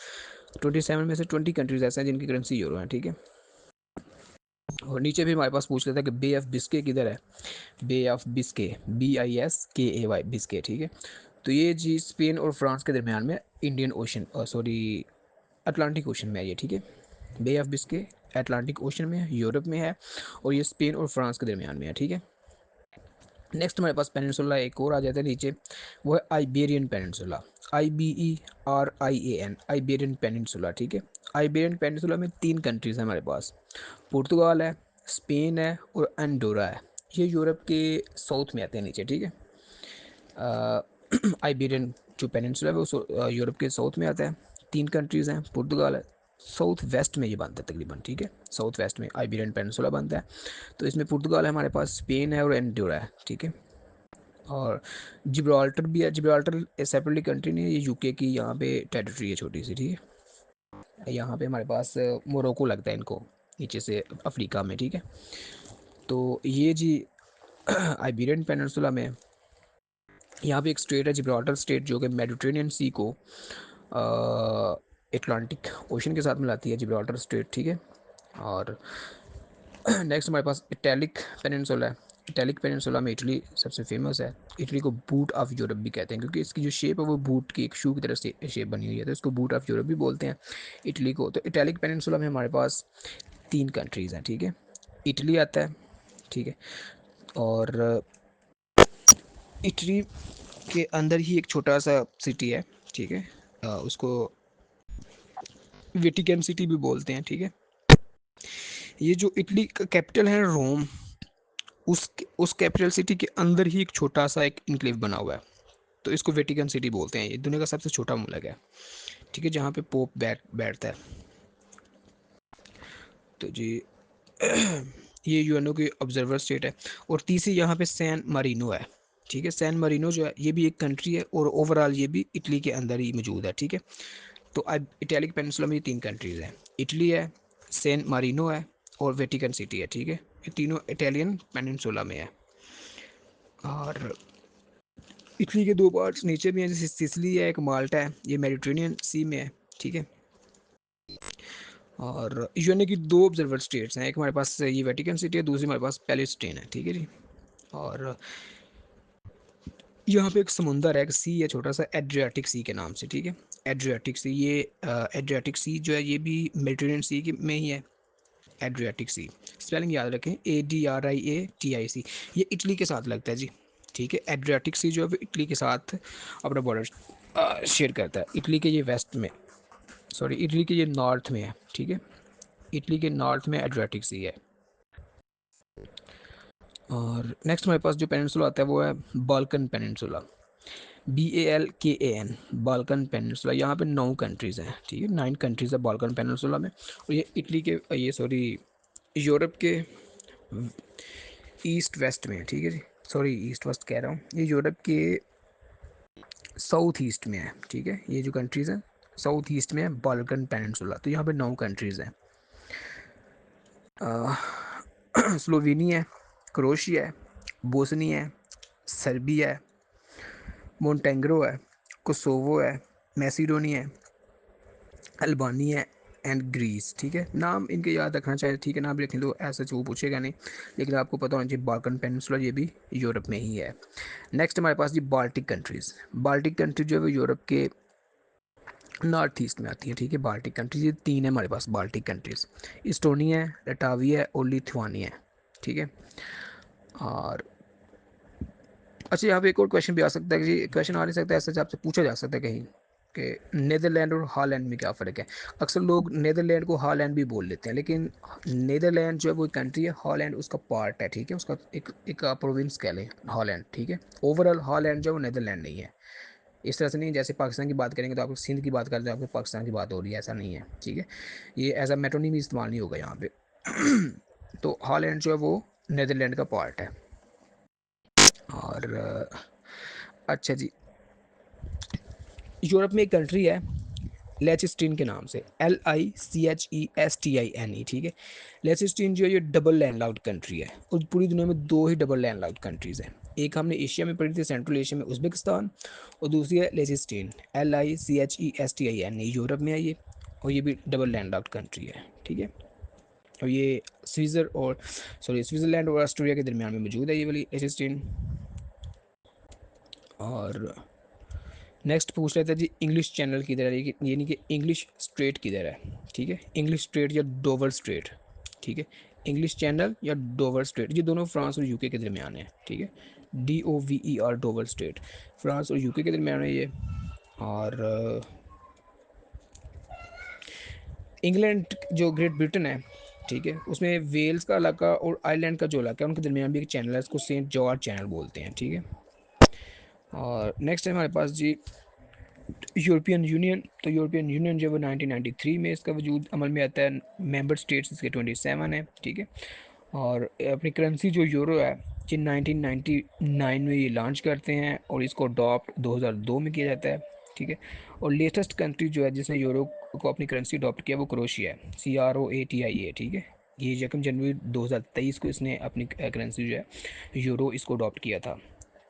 27 में से 20 कंट्रीज़ ऐसे हैं जिनकी करेंसी यूरो है, ठीक है। और नीचे भी हमारे पास पूछ लेता है कि बे ऑफ बिस्के किधर है। बे ऑफ बिस्के, BISKAY, बिस्के, ठीक है। तो ये जी स्पेन और फ्रांस के दरमियान में Indian ocean, sorry Atlantic ocean में है ये, ठीक है। बे ऑफ बिस्के अटलांटिक ओशन में है, यूरोप में है, और ये स्पेन और फ्रांस के दरमियान में है, ठीक है। नेक्स्ट हमारे पास पेनिनसुला एक और आ जाता है नीचे, वो है Iberian peninsula, IBERIAN, Iberian peninsula, ठीक है। आइबेरियन पेनिनसुला में 3 कंट्रीज़ हैं हमारे पास, पुर्तगाल है, स्पेन है, और अंडोरा है। ये यूरोप के साउथ में आते हैं नीचे, ठीक है। आइबेरियन जो पेनिनसुला है वो यूरोप के साउथ में आता है। 3 कंट्रीज़ हैं, पुर्तगाल है, साउथ वेस्ट में ये बनता है तकरीबन, ठीक है। साउथ वेस्ट में आइबेरियन पेनिनसुला बनता है। तो इसमें पुर्तगाल है हमारे पास, स्पेन है, और एंडोरा है, ठीक है। और जिब्राल्टर भी है। जिब्राल्टर सेपरेटली कंट्री नहीं है, ये यूके की यहाँ पे टेरिटरी है छोटी सी, ठीक है। यहाँ पे हमारे पास मोरक्को लगता है इनको नीचे से अफ्रीका में, ठीक है। तो ये जी आइबेरियन पेनिनसुला में यहाँ पे एक स्टेट है जिब्राल्टर स्टेट, जो कि मेडिटेरेनियन सी को अटलांटिक ओशन के साथ मिलाती है, जिब्राल्टर स्टेट, ठीक है। और नेक्स्ट हमारे पास इटैलिक पेनिनसुला है। इटैलिक पेनिनसुला में इटली सबसे फेमस है। इटली को बूट ऑफ यूरोप भी कहते हैं क्योंकि इसकी जो शेप है वो बूट की एक शू की तरह से शेप बनी हुई है, तो इसको बूट ऑफ यूरोप भी बोलते हैं इटली को। तो इटैलिक पेनिनसुला में हमारे पास 3 कंट्रीज़ हैं, ठीक है। इटली आता है, ठीक है। और इटली के अंदर ही एक छोटा सा सिटी है, ठीक है। उसको वेटिकन सिटी भी बोलते हैं, ठीक है। ये जो इटली का कैपिटल है रोम, उस कैपिटल सिटी के अंदर ही एक छोटा सा एक इनक्लेव बना हुआ है, तो इसको वेटिकन सिटी बोलते हैं। ये दुनिया का सबसे छोटा मुल्क है, ठीक है, जहाँ पे पोप बैठता है। तो जी ये यूएनओ की ऑब्जर्वर स्टेट है। और तीसरी यहाँ पे सैन मारिनो है, ठीक है। सैन मारिनो जो है ये भी एक कंट्री है, और ओवरऑल ये भी इटली के अंदर ही मौजूद है, ठीक है। तो अब इटैलिक पेनिनसुला में ये 3 कंट्रीज़ हैं, इटली है, सैन मारिनो है, और वेटिकन सिटी है, ठीक है। ये तीनों इटालियन पेनिनसुला में है। और इटली के 2 पार्ट्स नीचे भी हैं, जैसे सिसिली है, एक माल्टा है, ये मेडिटेरेनियन सी में है, ठीक है। और यूएनए की 2 ऑब्जर्वर स्टेट्स हैं, एक हमारे पास ये वेटिकन सिटी है, दूसरी हमारे पास पैलेस्टीन है, ठीक है जी। और यहाँ पे एक समुंदर है, एक सी है छोटा सा, एड्रियाटिक सी के नाम से, ठीक है। एड्रियाटिक सी, ये एड्रियाटिक सी जो है ये भी मेडिटेरेनियन सी के में ही है। एड्रियाटिक सी, स्पेलिंग याद रखें, ADRIATIC, ये इटली के साथ लगता है जी, ठीक है। एड्रियाटिक सी जो है वो इटली के साथ अपना बॉर्डर शेयर करता है। इटली के ये वेस्ट में, सॉरी इटली के ये नॉर्थ में है, ठीक है। इटली के नॉर्थ में एड्रियाटिक सी है। और नेक्स्ट हमारे पास जो पेनिनसुला आता है वो है Balkan peninsula, BALKAN, Balkan peninsula. यहाँ पे 9 कंट्रीज़ हैं, ठीक है, 9 कंट्रीज़ है बाल्कन पेनिनसुला में। और ये इटली के, ये सॉरी यूरोप के ईस्ट वेस्ट में, ठीक है जी, सॉरी ईस्ट वेस्ट कह रहा हूँ, ये यूरोप के साउथ ईस्ट में है, ठीक है। ये जो कंट्रीज़ हैं साउथ ईस्ट में है, बाल्कन पेनिनसुला, तो यहाँ पे 9 कंट्रीज़ हैं। स्लोवेनिया है, क्रोशिया है, बोस्निया है, सर्बिया है, मोन्टेग्रो है, कोसोवो है, मैसिडोनिया है, अल्बानिया एंड ग्रीस, ठीक है। नाम इनके याद रखना चाहिए, ठीक है, नाम भी लिखें तो ऐसा वो पूछेगा नहीं, लेकिन आपको पता होना चाहिए बाल्कन पेनिनसुला ये भी यूरोप में ही है। नेक्स्ट हमारे पास जी बाल्टिक कंट्रीज़। बाल्टिक कंट्री जो है वो यूरोप के नॉर्थ ईस्ट में आती है, ठीक है। बाल्टिक कंट्रीज ये 3 है हमारे पास बाल्टिक कंट्रीज़, इस्टोनिया है, लटाविया है और लिथुआनिया है, ठीक है। और अच्छा, यहाँ पे एक और क्वेश्चन भी आ सकता है कि क्वेश्चन आ नहीं सकता, ऐसा आपसे पूछा जा सकता है कहीं कि नेदरलैंड और हॉलैंड में क्या फ़र्क है। अक्सर लोग नेदरलैंड को हॉलैंड भी बोल लेते हैं, लेकिन नेदरलैंड जो है वो कंट्री है, हॉलैंड उसका पार्ट है, ठीक है, उसका एक प्रोविंस कह लें हॉलैंड, ठीक है। ओवरऑल हॉलैंड जो है वो नेदरलैंड नहीं है। इस तरह से नहीं जैसे पाकिस्तान की बात करेंगे तो आपको सिंध की बात करते हैं, आपको पाकिस्तान की बात हो रही है, ऐसा नहीं है, ठीक है। ये एज अ मेटोनिम इस्तेमाल नहीं होगा यहाँ पे। तो हॉलैंड जो है वो नेदरलैंड का पार्ट है। और अच्छा जी, यूरोप में एक कंट्री है लेचिस्टीन के नाम से, LICHESTINE, ठीक है। लेचिस्टीन जो है ये डबल लैंड लॉक्ड कंट्री है, और पूरी दुनिया में 2 ही डबल लैंड लॉक्ड कंट्रीज़ हैं। एक हमने एशिया में पढ़ी थी, सेंट्रल एशिया में उज़्बेकिस्तान, और दूसरी है लेचिस्टीन, LICHESTINE, यूरोप में है ये, और ये भी डबल लैंड लॉक्ड कंट्री है, ठीक है। और ये स्विट्ज़रलैंड और ऑस्ट्रेलिया के दरमियान में मौजूद है ये वाली लेचिस्टीन। और नेक्स्ट पूछ रहे थे जी इंग्लिश चैनल किधर है, यानी कि इंग्लिश स्ट्रेट किधर है, ठीक है। इंग्लिश स्ट्रेट या डोवर स्ट्रेट, ठीक है। इंग्लिश चैनल या डोवर स्ट्रेट, ये दोनों फ्रांस और यूके के दरमियान है, ठीक है। DOVER, डोवर स्ट्रेट, फ्रांस और यूके के दरमियान है ये। और इंग्लैंड जो ग्रेट ब्रिटेन है, ठीक है, उसमें वेल्स का इलाका और आयरलैंड का जो इलाका है उनके दरमियान भी एक चैनल है, इसको सेंट जॉर्ज चैनल बोलते हैं, ठीक है। और नेक्स्ट है हमारे पास जी यूरोपियन यूनियन। तो यूरोपियन यूनियन जो है वो 1993 में इसका वजूद अमल में आता है, मेंबर स्टेट्स इसके 27 है, ठीक है। और अपनी करेंसी जो यूरो है ये 1999 में ये लॉन्च करते हैं, और इसको अडॉप्ट 2002 में किया जाता है, ठीक है। और लेटेस्ट कंट्री जो है जिसने यूरो को अपनी करेंसी अडॉप्ट किया वो क्रोशिया है, CROATIA, ठीक है। ये 1 जनवरी 2023 को इसने अपनी करेंसी जो है यूरो इसको अडॉप्ट किया था।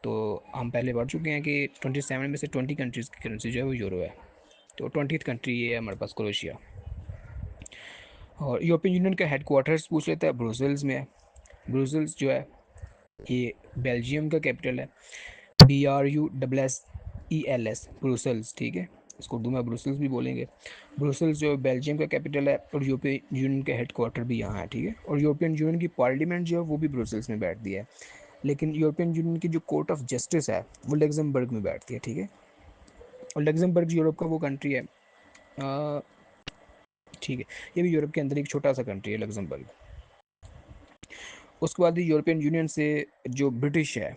तो हम पहले बढ़ चुके हैं कि 27 में से 20 कंट्रीज़ की करेंसी जो है वो यूरो है, तो 20th कंट्री ये है हमारे पास क्रोएशिया। और यूरोपियन यूनियन का हेडक्वार्टर्स पूछ लेता है, ब्रुसेल्स में है। ब्रुसेल्स जो है ये बेल्जियम का कैपिटल है, BRUSSELS, ब्रुसेल्स, ठीक है। इसको उर्दू में ब्रुसेल्स भी बोलेंगे। ब्रुसेल्स जो बेल्जियम का कैपिटल है, और यूरोपियन यूनियन का हेडक्वार्टर भी यहाँ है, ठीक है। और यूरोपियन यूनियन की पार्लियामेंट जो है वो भी ब्रुसेल्स में बैठती है, लेकिन यूरोपियन यूनियन की जो कोर्ट ऑफ जस्टिस है वो लग्जमबर्ग में बैठती है, ठीक है। और लग्जमबर्ग यूरोप का वो कंट्री है, ठीक है, ये भी यूरोप के अंदर एक छोटा सा कंट्री है लग्जमबर्ग। उसके बाद यूरोपियन यूनियन से जो ब्रिटिश है,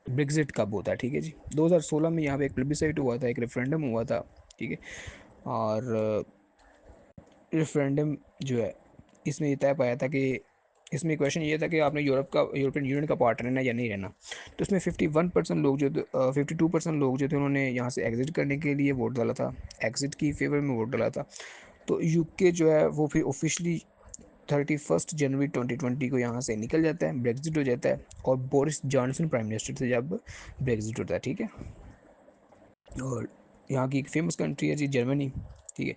ब्रेग्जिट कब होता है, ठीक है जी। 2016 में यहाँ पे एक प्लेबिसाइट हुआ था, एक रेफरेंडम हुआ था, ठीक है। और रेफरेंडम जो है इसमें ये तय पाया था कि इसमें क्वेश्चन ये था कि आपने यूरोपियन यूनियन का पार्ट रहना या नहीं रहना। तो इसमें 51% लोग जो 52% लोग जो थे उन्होंने यहाँ से एग्ज़िट करने के लिए वोट डाला था, एग्ज़िट की फेवर में वोट डाला था। तो यूके जो है वो फिर ऑफिशियली 31 जनवरी 2020 को यहाँ से निकल जाता है, ब्रेग्जिट हो जाता है, और बोरिस जॉनसन प्राइम मिनिस्टर से जब ब्रेग्जिट होता है, ठीक है। और यहाँ की एक फेमस कंट्री है जी जर्मनी, ठीक है।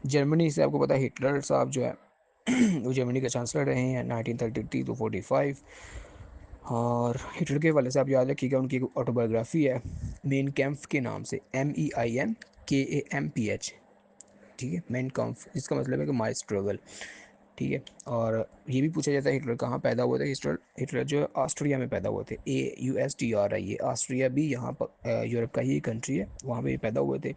जर्मनी से आपको पता है हिटलर साहब जो है वो जर्मनी के चांसलर रहे हैं 1933 to 45। और हिटलर के वाले से आप याद रखिएगा उनकी एक ऑटोबायोग्राफी है मेन कैम्प के नाम से, MEINKAMPH, ठीक है, मेन कॉम्फ, जिसका मतलब है कि माई स्ट्रगल, ठीक है। और ये भी पूछा जाता है हिटलर कहाँ पैदा हुए थे। हिटलर हिटलर जो है ऑस्ट्रिया में पैदा हुए थे, AUSTR है ये, ऑस्ट्रिया भी यहाँ पर यूरोप का ही कंट्री है, वहाँ पे पैदा हुए थे।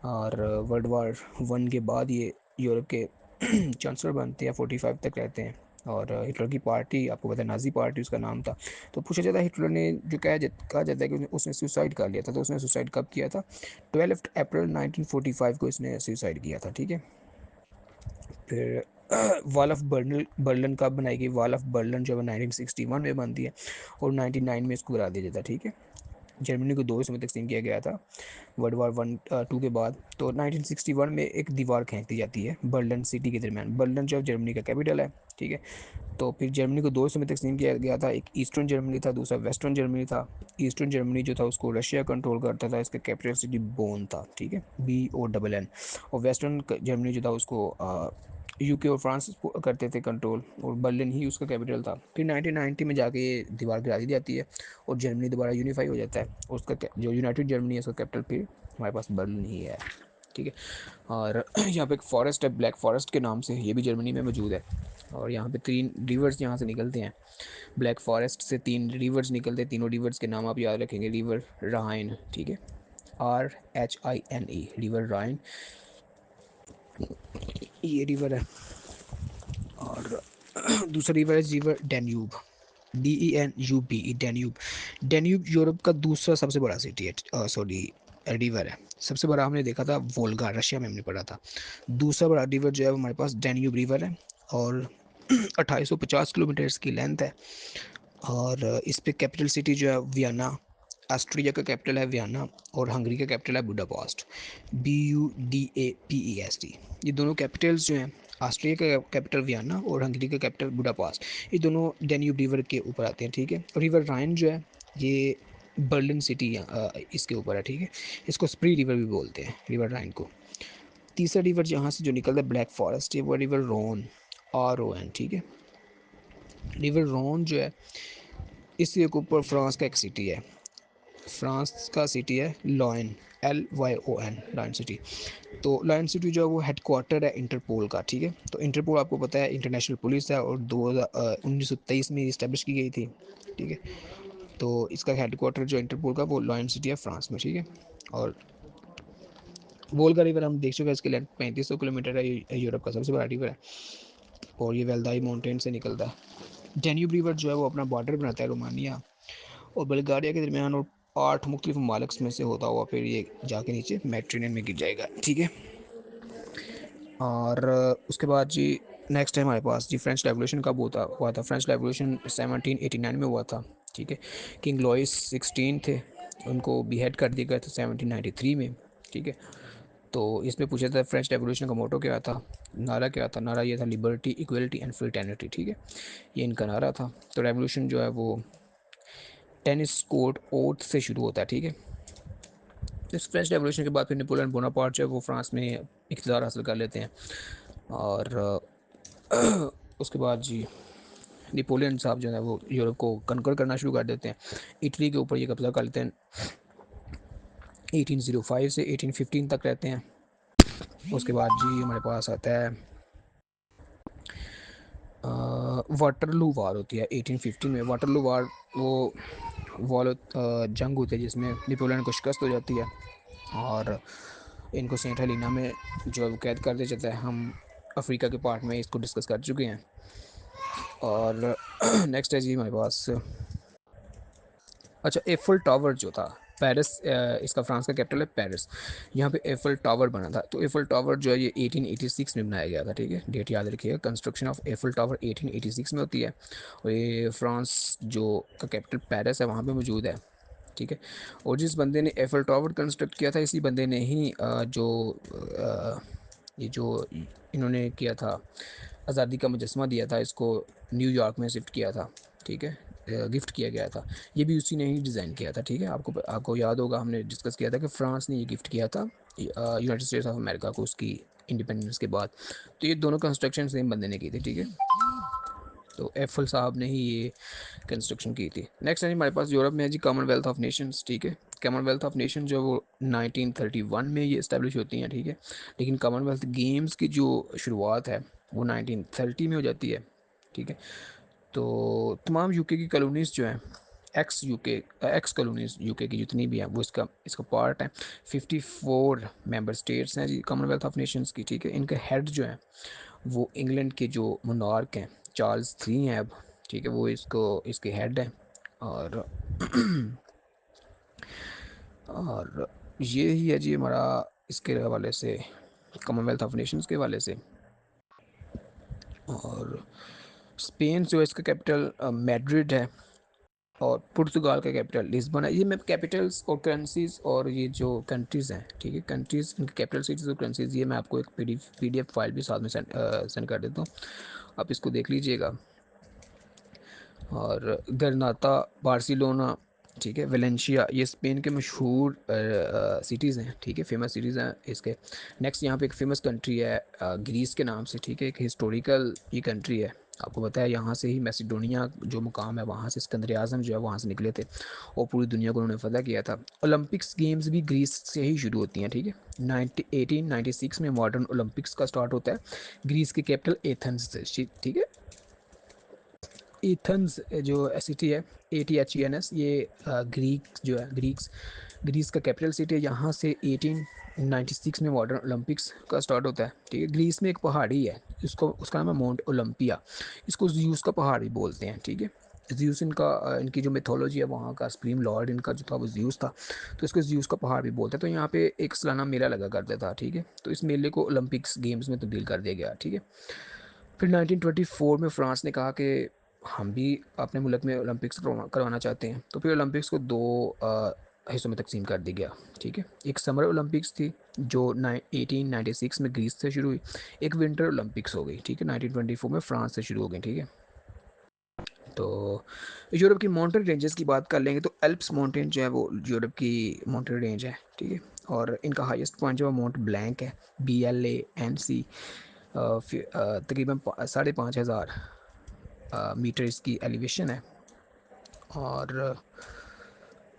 और वर्ल्ड war 1 के बाद ये यूरोप के चांसलर बनते हैं, 45 तक रहते हैं। और हिटलर की पार्टी आपको पता है नाजी पार्टी उसका नाम था। तो पूछा जाता है हिटलर ने जो कहा जाता है कि उसने सुसाइड कर लिया था, तो उसने सुसाइड कब किया था? 12 अप्रैल 1945 को इसने सुसाइड किया था, ठीक है। फिर वॉल ऑफ बर्लिन कब बनाई गई? वॉल ऑफ बर्लिन जो है 1961 में बनती है और 99 में इसको गिरा दिया जाता है, ठीक है। जर्मनी को दो हिस्सों में तकसीम किया गया था वर्ल्ड वार वन टू के बाद। तो 1961 में एक दीवार खींच दी जाती है बर्लिन सिटी के दरमियान। बर्लिन जो जर्मनी का कैपिटल है, ठीक है। तो फिर जर्मनी को दो हिस्सों में तकसीम किया गया था, एक ईस्टर्न जर्मनी था, दूसरा वेस्टर्न जर्मनी था। ईस्टर्न जर्मनी जो था उसको रशिया कंट्रोल करता था, इसका कैपिटल सिटी बोन था, ठीक है, BONN। और वेस्टर्न जर्मनी जो था उसको यूके और फ्रांस करते थे कंट्रोल, और बर्लिन ही उसका कैपिटल था। फिर 1990 में जाके ये दीवार गिरा दी जाती है और जर्मनी दोबारा यूनिफाई हो जाता है। उसका जो यूनाइटेड जर्मनी है उसका कैपिटल फिर हमारे पास बर्लिन ही है, ठीक है। और यहाँ पे एक फॉरेस्ट है ब्लैक फॉरेस्ट के नाम से, ये भी जर्मनी में मौजूद है। और यहाँ पे 3 रिवर्स यहाँ से निकलते हैं, ब्लैक फॉरेस्ट से 3 रिवर्स निकलते हैं। तीनों रिवर्स के नाम आप याद रखेंगे। रिवर राइन, ठीक है, RHINE, रिवर राइन, ये रिवर है। और दूसरा रिवर है river Danube, DENUB, Danube. Danube Europe का दूसरा सबसे बड़ा सिटी है, सॉरी रिवर है। सबसे बड़ा हमने देखा था वोल्गा, रशिया में हमने पढ़ा था। दूसरा बड़ा रिवर जो है हमारे पास डेन्यूब रिवर है, और 2850 किलोमीटर इसकी लेंथ है। और इस पे कैपिटल सिटी जो है वियना, ऑस्ट्रिया का कैपिटल है वियना, और हंगरी का कैपिटल है बुडापेस्ट, BUDAPEST। ये दोनों कैपिटल्स जो हैं, ऑस्ट्रिया का कैपिटल वियना और हंगरी का कैपिटल बुडापेस्ट, ये दोनों डेन्यूब रिवर के ऊपर आते हैं, ठीक है। और रिवर राइन जो है ये बर्लिन सिटी इसके ऊपर है, ठीक है। इसको स्प्री रिवर भी बोलते हैं रिवर राइन को। तीसरा रिवर यहाँ से जो निकलता है ब्लैक फॉरेस्ट, ये वो रिवर रोन, RON, ठीक है। रिवर रोन जो है इसके ऊपर फ्रांस का एक सिटी है, फ्रांस का सिटी है लॉयन, LYON, लॉयन सिटी। तो लॉयन सिटी जो है वो हेडक्वार्टर है इंटरपोल का, ठीक है। तो इंटरपोल आपको पता है इंटरनेशनल पुलिस है, और 1923 में इस्टेब्लिश की गई थी, ठीक है। तो इसका हेडक्वार्टर जो इंटरपोल का वो लॉयन सिटी है फ्रांस में, ठीक है। और वोल्गा रिवर हम देख चुके हैं, इसकी लेंथ 3500 किलोमीटर है, यूरोप का सबसे बड़ा रिवर है, और ये वेल्दाई माउंटेन से निकलता है। डेन्यूब रिवर जो है वो अपना बॉर्डर बनाता है रोमानिया और बल्गारिया के दरमियान, और 8 मुख्तलिफ ममालिक में से होता हुआ फिर ये जाके नीचे मेडिटेरेनियन में गिर जाएगा, ठीक है। और उसके बाद जी नेक्स्ट है हमारे पास जी फ्रेंच रेवोल्यूशन कब हुआ था? फ्रेंच रेवोल्यूशन 1789 में हुआ था, ठीक है। किंग लुइस 16 थे, उनको बीहेड कर दिया गया था 1793 में, ठीक है। तो इसमें पूछा था फ्रेंच रेवोल्यूशन का मोटो क्या था, नारा क्या था? नारा ये था लिबर्टी, इक्वलिटी एंड फ्रेटर्निटी, ठीक है। ये इनका नारा था। तो रेवोल्यूशन जो है वो टेनिस कोर्ट ओथ से शुरू होता है, ठीक है। इस फ्रेंच रेवोल्यूशन के बाद फिर नेपोलियन बोनापार्ट जो है वो फ्रांस में इक़्तिदार हासिल कर लेते हैं। और उसके बाद जी नेपोलियन साहब जो है वो यूरोप को कनकर करना शुरू कर देते हैं। इटली के ऊपर ये कब्जा कर लेते हैं, 1805 से 1815 तक रहते हैं। उसके बाद जी हमारे पास आता है वाटरलू वार होती है 1815 में। वाटरलू वार वो वॉल जंग होती है जिसमें नेपोलियन को शिकस्त हो जाती है, और इनको सेंट हेलिना में जो है वो कैद कर दिया जाता है। हम अफ्रीका के पार्ट में इसको डिस्कस कर चुके हैं। और नेक्स्ट है जी हमारे पास, अच्छा, एफल टावर जो था पेरिस, इसका फ्रांस का कैपिटल है पेरिस। यहाँ पे एफल टावर बना था। तो एफल टावर जो है ये 1886 में बनाया गया था, ठीक है। डेट याद रखिएगा, कंस्ट्रक्शन ऑफ एफल टावर 1886 में होती है, और ये फ्रांस जो का कैपिटल पेरिस है वहाँ पे मौजूद है, ठीक है। और जिस बंदे ने एफल टावर कंस्ट्रक्ट किया था इसी बंदे ने ही ये जो इन्होंने किया था आज़ादी का मुजस्समा दिया था, इसको न्यूयॉर्क में शिफ्ट किया था, ठीक है, गिफ्ट किया गया था। ये भी उसी ने ही डिज़ाइन किया था, ठीक है। आपको याद होगा हमने डिस्कस किया था कि फ्रांस ने ये गिफ्ट किया था यूनाइटेड स्टेट्स ऑफ अमेरिका को उसकी इंडिपेंडेंस के बाद। तो ये दोनों कंस्ट्रक्शन सेम बंदे ने की थी, ठीक है। तो एफल साहब ने ही ये कंस्ट्रक्शन की थी। नेक्स्ट है हमारे पास यूरोप में है जी कॉमनवेल्थ ऑफ नेशंस, ठीक है। कॉमनवेल्थ ऑफ नेशन जो वो 1931 में ये इस्टेब्लिश होती हैं, ठीक है। लेकिन कॉमनवेल्थ गेम्स की जो शुरुआत है वो 1930 में हो जाती है, ठीक है। तो तमाम यूके की कॉलोनीज़ जो हैं, एक्स कॉलोनीज़ यूके की जितनी भी हैं वो इसका इसका पार्ट है। 54 मेंबर स्टेट्स हैं जी कॉमनवेल्थ ऑफ नेशंस की, ठीक है। इनके हेड जो हैं वो इंग्लैंड के जो मोनार्क हैं चार्ल्स 3 हैं अब, ठीक है, वो इसके हेड हैं। और और ये ही है जी हमारा इसके हवाले से कॉमनवेल्थ ऑफ नेशंस के हवाले से। और स्पेन जो है इसका कैपिटल मैड्रिड है, और पुर्तगाल का कैपिटल लिस्बन है। ये मैं कैपिटल्स और करेंसीज और ये जो कंट्रीज़ हैं, ठीक है, कंट्रीज़ इनके कैपिटल सिटीज़ और करेंसीज, ये मैं आपको एक पीडीएफ फाइल भी साथ में सेंड कर देता हूँ, आप इसको देख लीजिएगा। और गरनाता, बार्सिलोना, ठीक है, वेलेंशिया, ये स्पेन के मशहूर सिटीज़ हैं, ठीक है, फेमस सिटीज़ हैं इसके। नेक्स्ट यहाँ पे एक फेमस कंट्री है ग्रीस के नाम से, ठीक है, एक हिस्टोरिकल ये कंट्री है। आपको पता है यहाँ से ही मैसिडोनिया जो मुकाम है वहाँ से सिकंदर आज़म जो है वहाँ से निकले थे और पूरी दुनिया को उन्होंने फतह किया था। ओलंपिक्स गेम्स भी ग्रीस से ही शुरू होती हैं, ठीक है। 1896 में मॉडर्न ओलंपिक्स का स्टार्ट होता है ग्रीस की कैपिटल एथेंस से, ठीक है। एथेंस जो सिटी है, ATHENS, ये ग्रीक जो है ग्रीस का कैपिटल सिटी है। यहाँ से 1896 में मॉडर्न ओलंपिक्स का स्टार्ट होता है, ठीक है। ग्रीस में एक पहाड़ी है, उसका नाम है माउंट ओलंपिया, इसको ज़्यूस का पहाड़ भी बोलते हैं, ठीक है। ज़्यूस इनकी जो मिथोलॉजी है वहाँ का सुप्रीम लॉर्ड इनका जो था वो ज़्यूस था, तो इसको ज़्यूस का पहाड़ भी बोलते हैं। तो यहाँ पे एक सालाना मेला लगा करता था, ठीक है, तो इस मेले को ओलंपिक्स गेम्स में तब्दील कर दिया गया, ठीक है। फिर 1924 में फ्रांस ने कहा कि हम भी अपने मुल्क में ओलंपिक्स करवाना चाहते हैं, तो फिर ओलंपिक्स को दो हिस्सों में तकसीम कर दिया गया, ठीक है। एक समर ओलंपिक्स थी जो 1896 में ग्रीस से शुरू हुई, एक विंटर ओलंपिक्स हो गई, ठीक है, 1924 में फ्रांस से शुरू हो गई, ठीक है। तो यूरोप की माउंटेन रेंजेस की बात कर लेंगे तो एल्प्स माउंटेन जो है वो यूरोप की माउंटेन रेंज है, ठीक है, और इनका हाईएस्ट पॉइंट जो है माउंट ब्लैंक है, BLANC, तकरीबन 5,500 मीटर इसकी एलिवेशन है। और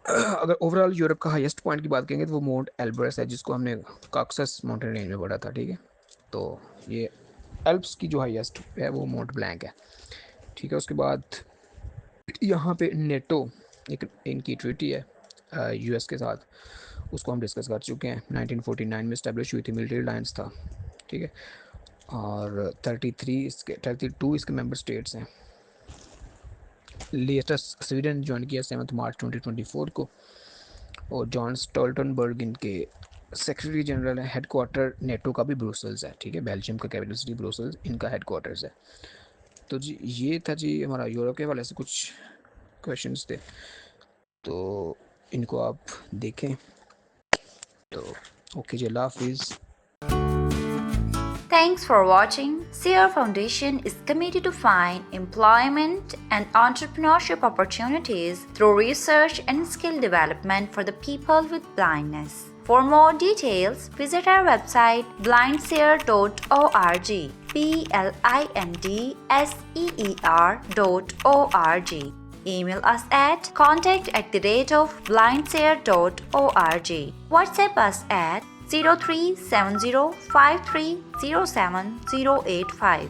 अगर ओवरऑल यूरोप का हाईएस्ट पॉइंट की बात करेंगे तो वो माउंट एल्ब्रस है, जिसको हमने कॉक्सस माउंटेन रेंज में पढ़ा था, ठीक है। तो ये एल्प्स की जो हाईएस्ट है वो माउंट ब्लैंक है, ठीक है। उसके बाद यहाँ पे नेटो एक इनकी ट्रीटी है US के साथ, उसको हम डिस्कस कर चुके हैं। 1949 में इस्टेब्लिश हुई थी, मिलिट्री अलायंस था, ठीक है। और 32 इसके मेंबर स्टेट्स हैं। लेटेस्ट स्वीडन ज्वाइन किया 7 मार्च 2024 को, और जॉन स्टोल्टनबर्ग इनके सेक्रेटरी जनरल है। हेडक्वार्टर नेटो का भी ब्रुसेल्स है, ठीक है, बेल्जियम का कैपिटल सिटी ब्रुसेल्स इनका हेडक्वार्टर्स है। तो जी ये था जी हमारा यूरोप के हवाले से कुछ क्वेश्चंस थे, तो इनको आप देखें। तो ओके जी, अल्लाह हाफिज़। Thanks for watching. Sierra Foundation is committed to find employment and entrepreneurship opportunities through research and skill development for the people with blindness. For more details, visit our website blindseer.org. blindseer.org. Email us at contact@blindseer.org. WhatsApp us at 037053078085.